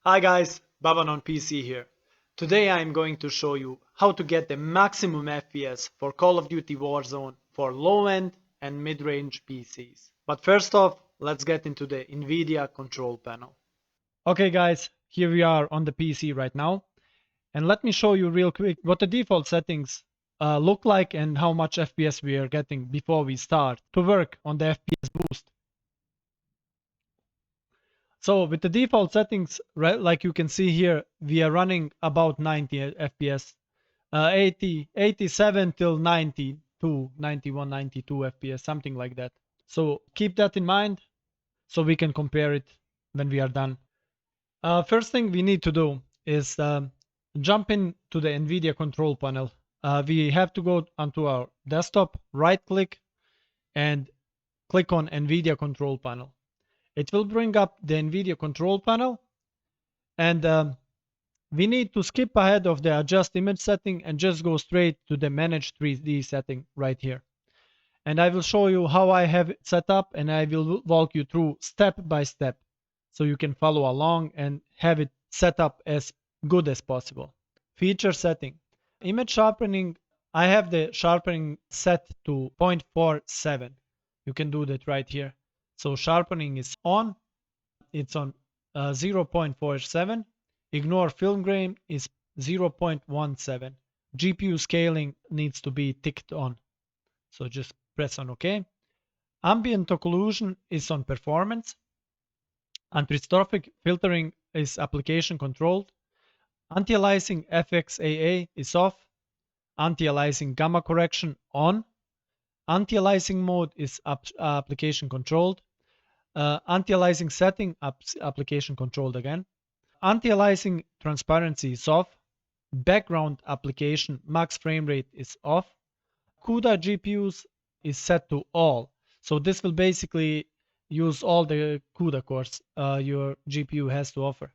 Hi guys, Baban on PC here. Today I am going to show you how to get the maximum FPS for Call of Duty Warzone for low-end and mid-range PCs. But first off, let's get into the Nvidia control panel. Okay guys, here we are on the PC right now. And let me show you real quick what the default settings look like and how much FPS we are getting before we start to work on the FPS boost. So with the default settings, right, like you can see here, we are running about 90 FPS, 80, 87 till 92, 91, 92 FPS, something like that. So keep that in mind so we can compare it when we are done. First thing we need to do is jump into the Nvidia control panel. We have to go onto our desktop, right click and click on Nvidia control panel. It will bring up the Nvidia control panel, and we need to skip ahead of the adjust image setting and just go straight to the manage 3D setting right here. And I will show you how I have it set up, and I will walk you through step by step so you can follow along and have it set up as good as possible. Feature setting. Image sharpening, I have the sharpening set to 0.47. You can do that right here. So sharpening is on, it's on 0.47. Ignore film grain is 0.17. GPU scaling needs to be ticked on. So just press on OK. Ambient occlusion is on performance. Anisotropic filtering is application controlled. Anti-aliasing FXAA is off. Anti-aliasing gamma correction on. Anti-aliasing mode is application controlled. Anti-aliasing setting application controlled again. Anti-aliasing transparency is off. Background application max frame rate is off. CUDA GPUs is set to all. So this will basically use all the CUDA cores your GPU has to offer.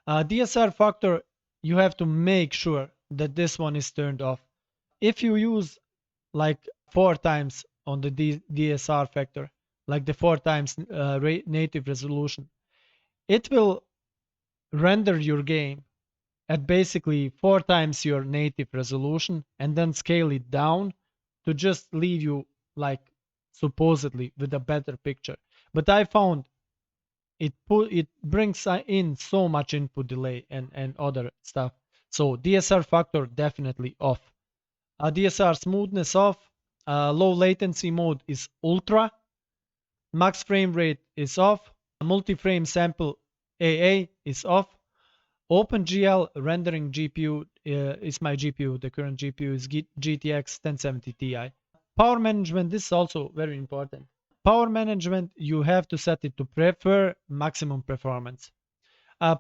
DSR factor, you have to make sure that this one is turned off. If you use like 4 times on the DSR factor, like the 4 times native resolution, it will render your game at basically 4 times your native resolution and then scale it down to just leave you like supposedly with a better picture. But I found it brings in so much input delay and other stuff. So DSR factor definitely off. DSR smoothness off. Low latency mode is ultra. Max frame rate is off. Multi-frame sample AA is off. OpenGL rendering GPU is my GPU. The current GPU is GTX 1070 Ti. Power management, this is also very important. Power management, you have to set it to prefer maximum performance.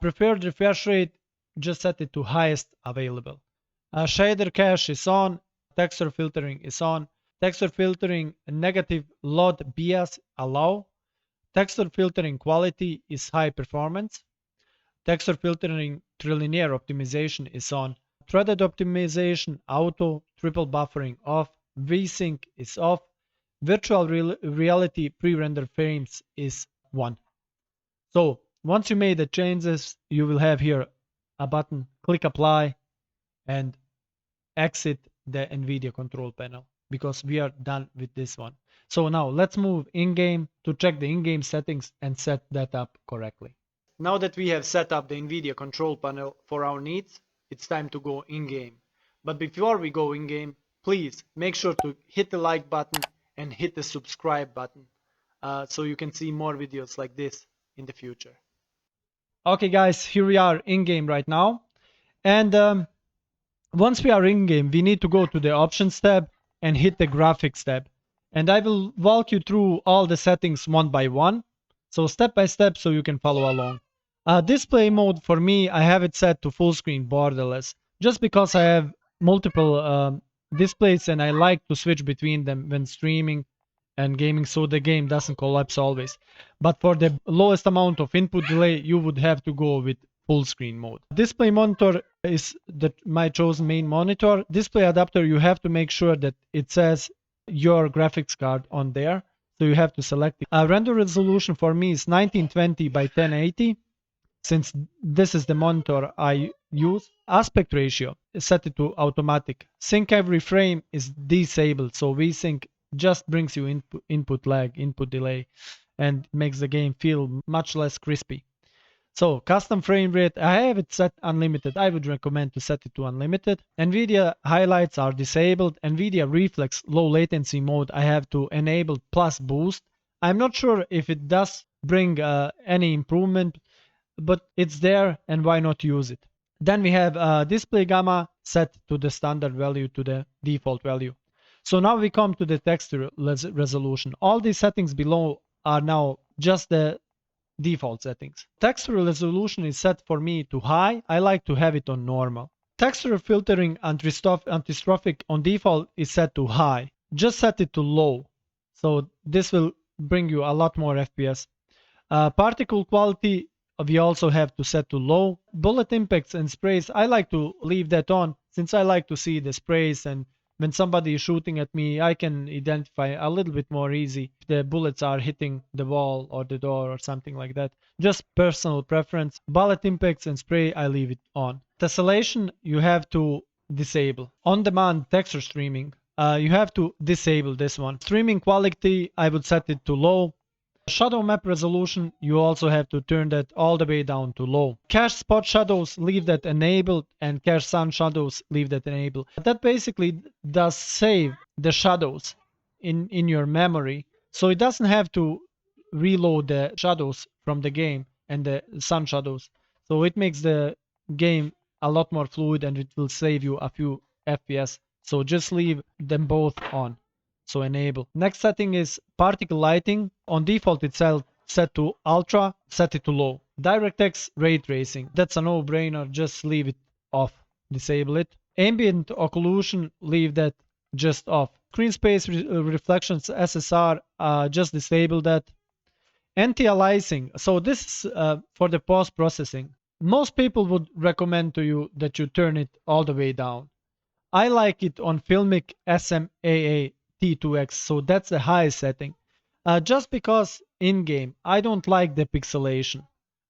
Preferred refresh rate, just set it to highest available. Shader cache is on. Texture filtering is on. Texture filtering negative LOD bias allow. Texture filtering quality is high performance. Texture filtering trilinear optimization is on. Threaded optimization auto triple buffering off. VSync is off. Virtual reality pre-render frames is 1. So once you made the changes, you will have here a button, click apply and exit the Nvidia control panel because we are done with this one. So now let's move in-game to check the in-game settings and set that up correctly. Now that we have set up the Nvidia control panel for our needs, it's time to go in-game. But before we go in-game, please make sure to hit the like button and hit the subscribe button so you can see more videos like this in the future. Okay guys, here we are in-game right now. And once we are in-game, we need to go to the Options tab and hit the Graphics tab. And I will walk you through all the settings one by one. So step by step so you can follow along. Display mode for me, I have it set to full screen borderless. Just because I have multiple displays and I like to switch between them when streaming and gaming so the game doesn't collapse always. But for the lowest amount of input delay, you would have to go with full screen mode. Display monitor is my chosen main monitor. Display adapter, you have to make sure that it says your graphics card on there. So you have to select it. Render resolution for me is 1920 by 1080. since this is the monitor I use. Aspect ratio is set it to automatic. Sync every frame is disabled, so VSync just brings you input lag, input delay, and makes the game feel much less crispy. So custom frame rate, I have it set unlimited. I would recommend to set it to unlimited. Nvidia highlights are disabled. Nvidia reflex low latency mode I have to enable plus boost. I'm not sure if it does bring any improvement, but it's there and why not use it. Then we have display gamma set to the standard value, to the default value. So now we come to the texture resolution. All these settings below are now just the default settings. Texture resolution is set for me to high. I like to have it on normal. Texture filtering antistrophic on default is set to high. Just set it to low. So this will bring you a lot more FPS. Particle quality we also have to set to low. Bullet impacts and sprays, I like to leave that on since I like to see the sprays, and when somebody is shooting at me, I can identify a little bit more easy if the bullets are hitting the wall or the door or something like that. Just personal preference. Bullet impacts and spray, I leave it on. Tessellation, you have to disable. On-demand texture streaming, you have to disable this one. Streaming quality, I would set it to low. Shadow map resolution, you also have to turn that all the way down to low. Cache spot shadows, leave that enabled, and cache sun shadows, leave that enabled. That basically does save the shadows in your memory, so it doesn't have to reload the shadows from the game and the sun shadows. So it makes the game a lot more fluid and it will save you a few FPS. So just leave them both on. So enable. Next setting is particle lighting. On default it's set to ultra, set it to low. DirectX ray tracing, that's a no-brainer, just leave it off, disable it. Ambient occlusion, leave that just off. Screen space reflections SSR, just disable that. Anti-aliasing, so this is for the post-processing. Most people would recommend to you that you turn it all the way down. I like it on Filmic SMAA T2X, so that's the highest setting. Just because in-game, I don't like the pixelation.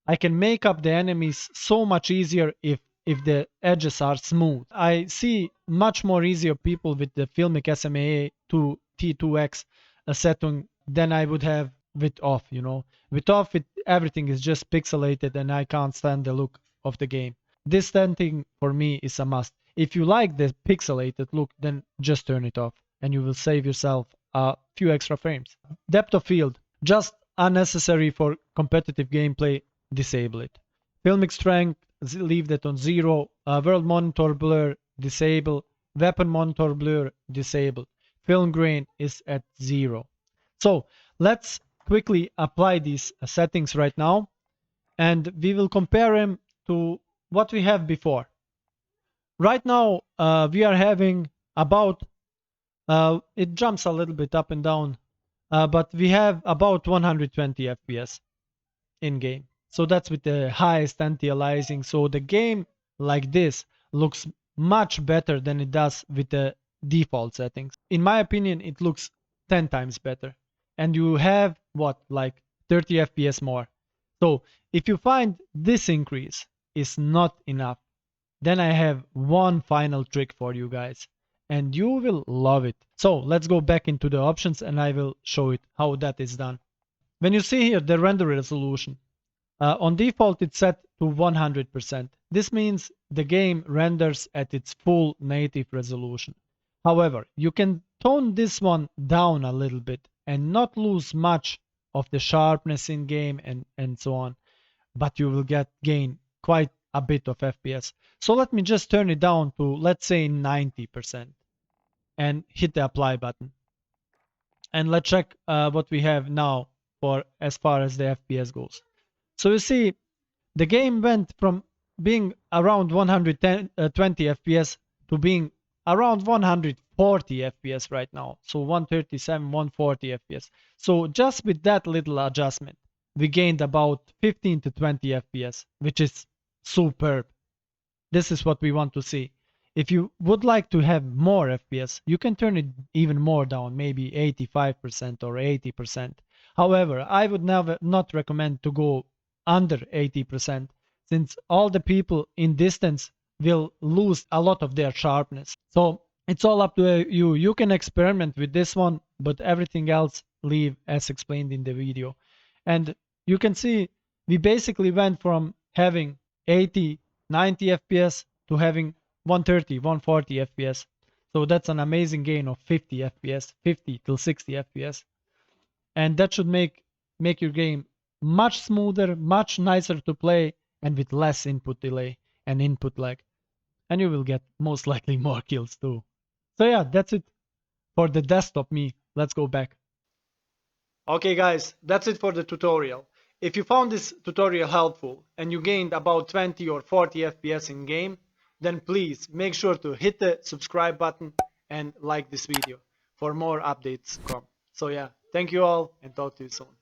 I can make up the enemies so much easier if the edges are smooth. I see much more easier people with the Filmic SMAA to T2X setting than I would have with off, you know. With off, everything is just pixelated and I can't stand the look of the game. This setting for me is a must. If you like the pixelated look, then just turn it off and you will save yourself a few extra frames. Depth of field, just unnecessary for competitive gameplay, disable it. Filmic strength, leave that on 0. World monitor blur, disable. Weapon monitor blur, disable. Film grain is at 0. So let's quickly apply these settings right now and we will compare them to what we have before. Right now we are having about it jumps a little bit up and down, but we have about 120 FPS in game. So that's with the highest anti-aliasing. So the game like this looks much better than it does with the default settings. In my opinion, it looks 10 times better. And you have what, like 30 FPS more. So if you find this increase is not enough, then I have one final trick for you guys and you will love it. So let's go back into the options and I will show it how that is done. When you see here the render resolution, on default it's set to 100%. This means the game renders at its full native resolution. However, you can tone this one down a little bit and not lose much of the sharpness in game and so on, but you will gain quite a bit of FPS. So let me just turn it down to, let's say, 90% and hit the apply button. And let's check what we have now for as far as the FPS goes. So you see the game went from being around 120 FPS to being around 140 FPS right now. So 137, 140 FPS. So just with that little adjustment, we gained about 15 to 20 FPS, which is superb. This is what we want to see. If you would like to have more FPS, you can turn it even more down, maybe 85% or 80%. However, I would not recommend to go under 80% since all the people in distance will lose a lot of their sharpness. So it's all up to you. You can experiment with this one, but everything else leave as explained in the video. And you can see we basically went from having 80, 90 FPS to having 130, 140 FPS. So that's an amazing gain of 50 FPS, 50 till 60 FPS. And that should make your game much smoother, much nicer to play, and with less input delay and input lag. And you will get most likely more kills too. So yeah, that's it for the desktop me. Let's go back. Okay guys, that's it for the tutorial. If you found this tutorial helpful and you gained about 20 or 40 FPS in game, then please make sure to hit the subscribe button and like this video for more updates to come. So yeah, thank you all and talk to you soon.